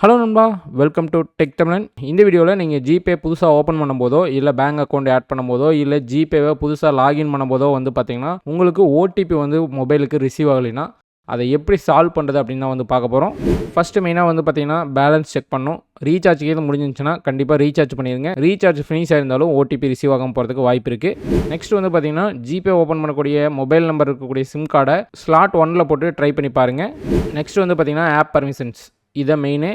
Hello நண்பா, welcome to tech தமிழன். இந்த வீடியோவில் நீங்கள் ஜிபே புதுசாக ஓப்பன் பண்ணும்போதோ இல்லை பேங்க் அக்கௌண்ட் ஆட் பண்ணும்போதோ இல்லை ஜிபேவை புதுசாக லாகின் பண்ணும்போதோ பார்த்தீங்கன்னா உங்களுக்கு ஓடிபி மொபைலுக்கு ரிசீவ் ஆகலைன்னா அதை எப்படி சால்வ் பண்ணுறது அப்படின்னு தான் பார்க்க போகிறோம். ஃபஸ்ட்டு மெயினாக பார்த்தீங்கன்னா பேலன்ஸ் செக் பண்ணணும். ரீசார்ஜ் எதுவும் முடிஞ்சிச்சுன்னா கண்டிப்பாக ரீசார்ஜ் பண்ணிடுங்க. ரீசார்ஜ் ஃபினிஷ் ஆயிருந்தாலும் ஓடிபி ரிசீவ் ஆகாமல் போகிறதுக்கு வாய்ப்பு இருக்குது. நெக்ஸ்ட் பார்த்தீங்கன்னா ஜிபே ஓப்பன் பண்ணக்கூடிய மொபைல் நம்பர் இருக்கக்கூடிய சிம் கார்டை ஸ்லாட் 1ல் போட்டு ட்ரை பண்ணி பாருங்கள். நெக்ஸ்ட் பார்த்தீங்கன்னா ஆப் பர்மிஷன்ஸ், இதை மெயினே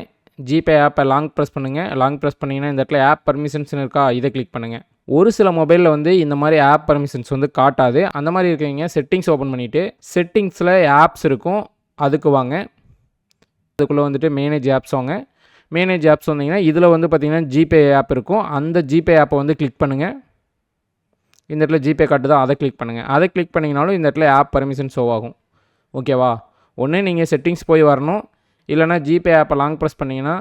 ஜிபே ஆப்பை லாங் ப்ரெஸ் பண்ணுங்கள். லாங் ப்ரெஸ் பண்ணிங்கன்னா இந்த இடத்துல ஆப் பர்மிஷன்ஸ்னு இருக்கா, இதை கிளிக் பண்ணுங்கள். ஒரு சில மொபைலில் இந்த மாதிரி ஆப் பர்மிஷன்ஸ் காட்டாது. அந்த மாதிரி இருக்கீங்க செட்டிங்ஸ் ஓப்பன் பண்ணிவிட்டு செட்டிங்ஸில் ஆப்ஸ் இருக்கும், அதுக்கு வாங்க. அதுக்குள்ளே மேனேஜ் ஆப்ஸ் வாங்க. மேனேஜ் ஆப்ஸ் வந்தீங்கன்னா இதில் பார்த்தீங்கன்னா ஜிபே ஆப் இருக்கும். அந்த ஜிபே ஆப்பை கிளிக் பண்ணுங்கள். இந்த இடத்துல ஜிபே காட்டு தான், அதை கிளிக் பண்ணுங்கள். அதை கிளிக் பண்ணிங்கனாலும் இந்த இடத்துல ஆப் பர்மிஷன் ஷோ ஆகும். ஓகேவா? ஒன்று நீங்கள் செட்டிங்ஸ் போய் வரணும், இல்லைனா ஜிபே ஆப்பை லாங் ப்ரெஸ் பண்ணிங்கன்னா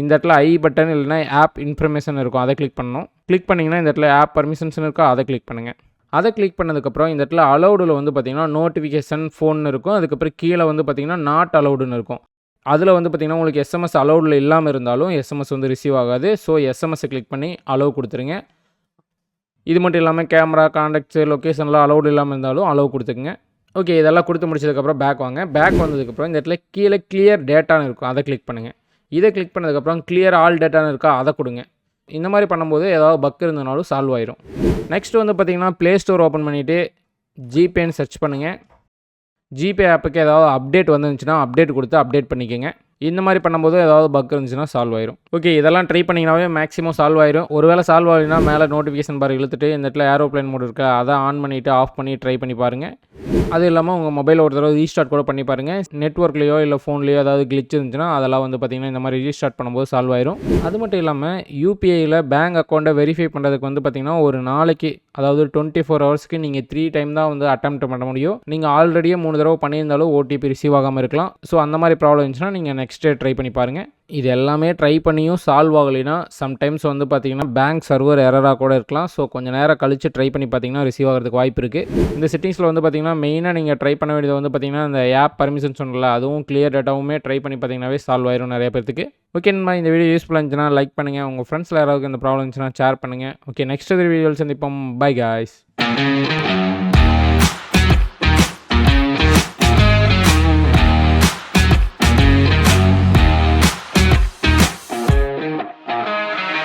இந்த இடத்துல ஐ பட்டன் இல்லைனா ஆப் இன்ஃபர்மேஷன் இருக்கும், அதை கிளிக் பண்ணணும். கிளிக் பண்ணிங்கன்னா இந்த இடத்துல ஆப் பர்மிஷன்ஸ்னு இருக்கா, அதை கிளிக் பண்ணுங்கள். அதை கிளிக் பண்ணதுக்கப்புறம் இந்த இடத்துல அலௌடில் பார்த்திங்கன்னா நோட்டிஃபிகேஷன் ஃபோன் இருக்கும். அதுக்கப்புறம் கீழே பார்த்திங்கன்னா நாட் அலௌடுன்னு இருக்கும். அதில் பார்த்திங்கன்னா உங்களுக்கு எஸ்எம்எஸ் அலௌடில் இல்லாமல் இருந்தாலும் எஸ்எம்எஸ் ரிசீவ் ஆகாது. ஸோ எஸ்எம்எஸ்ஸை கிளிக் பண்ணி அலோவ் கொடுத்துருங்க. இது மட்டும் இல்லாமல் கேமரா, கான்டாக்ட்ஸு, லொக்கேஷன்லாம் அலௌடு இல்லாமல் இருந்தாலும் அலோவ் கொடுத்துக்குங்க. ஓகே, இதெல்லாம் கொடுத்து முடிச்சதுக்கப்புறம் பேக் வாங்க. பேக் வந்ததுக்கப்புறம் இந்த இடத்துல கீழே கிளியர் டேட்டான்னு இருக்கும், அதை கிளிக் பண்ணுங்கள். இதை கிளிக் பண்ணதுக்கப்புறம் கிளியர் ஆல் டேட்டான்னு இருக்கா, அதை கொடுங்க. இந்த மாதிரி பண்ணும்போது ஏதாவது பக் இருந்ததுனாலும் சால்வ் ஆயிரும். நெக்ஸ்ட் பார்த்திங்கன்னா ப்ளே ஸ்டோர் ஓப்பன் பண்ணிவிட்டு ஜிபேன்னு சர்ச் பண்ணுங்கள். ஜிபே ஆப்புக்கு ஏதாவது அப்டேட் வந்துருந்துச்சுன்னா அப்டேட் கொடுத்து அப்டேட் பண்ணிக்கோங்க. இந்த மாதிரி பண்ணும்போது ஏதாவது பக் இருந்துச்சுன்னா சால்வ் ஆயிரும். ஓகே, இதெல்லாம் ட்ரை பண்ணிங்கனாவே மேக்ஸிமம் சால்வ் ஆயிரும். ஒருவேளை சால்வ் ஆகினா மேலே நோட்டிஃபிகேஷன் பார் இழுத்துட்டு இந்த இடத்துல ஏரோப்ளைன் மோட் இருக்கா, அதை ஆன் பண்ணிவிட்டு ஆஃப் பண்ணி ட்ரை பண்ணி பாருங்கள். அது இல்லாமல் உங்கள் மொபைல் ஒரு தடவை ரீஸ்டார்ட் கூட பண்ணி பாருங்கள். நெட்ஒர்க்லேயோ இல்லை ஃபோன்லேயோ ஏதாவது கிளிச் இருந்துச்சுன்னா அதெல்லாம் பார்த்திங்கன்னா இந்த மாதிரி ரீஸ்டார்ட் பண்ணும்போது சால்வ் ஆயிரும். அது மட்டும் இல்லாமல் யூபிஐயில் பேங்க் அக்கௌண்ட்டை வெரிஃபை பண்ணுறதுக்கு பார்த்திங்கன்னா ஒரு நாளைக்கு, அதாவது 24 ஹவர்ஸ்க்கு நீங்கள் 3 டைம் தான் அட்டெம்ப்ட் பண்ண முடியும். நீங்கள் ஆல்ரெடியே 3 தடவை பண்ணியிருந்தாலும் ஓடிபி ரிசீவ் ஆகாமல் இருக்கலாம். ஸோ அந்த மாதிரி ப்ராப்ளம் இருந்துச்சுன்னா நீங்கள் நெக்ஸ்ட் டே ட்ரை பண்ணி பாருங்கள். இது எல்லாமே ட்ரை பண்ணியும் சால்வ் ஆகலைன்னா சம்டைம்ஸ் பார்த்திங்கன்னா பேங்க் சர்வர் எரராக கூட இருக்கலாம். ஸோ கொஞ்சம் நேரம் கழித்து ட்ரை பண்ணி பார்த்தீங்கன்னா ரிசீவ் ஆகிறதுக்கு வாய்ப்பு இருக்குது. இந்த செட்டிங்ஸில் பார்த்திங்கன்னா மெயினாக நீங்கள் ட்ரை பண்ண வேண்டியது பார்த்திங்கன்னா இந்த ஆப் பர்மிஷன் சொன்னல, அதுவும் கிளியர் டேட்டாவுமே ட்ரை பண்ணி பார்த்தீங்கன்னாவே சால்வ் ஆயிரும் நிறைய பேருக்கு. ஓகே நண்பா, இந்த வீடியோ யூஸ்ஃபுல்லாக இருந்துச்சுன்னா லைக் பண்ணுங்கள். உங்கள் ஃப்ரெண்ட்ஸில் யாராவது இந்த ப்ராப்ளம் இருந்துச்சுன்னா ஷேர் பண்ணுங்கள். ஓகே, நெக்ஸ்ட் வீடியோவில் சந்திப்போம். By guys.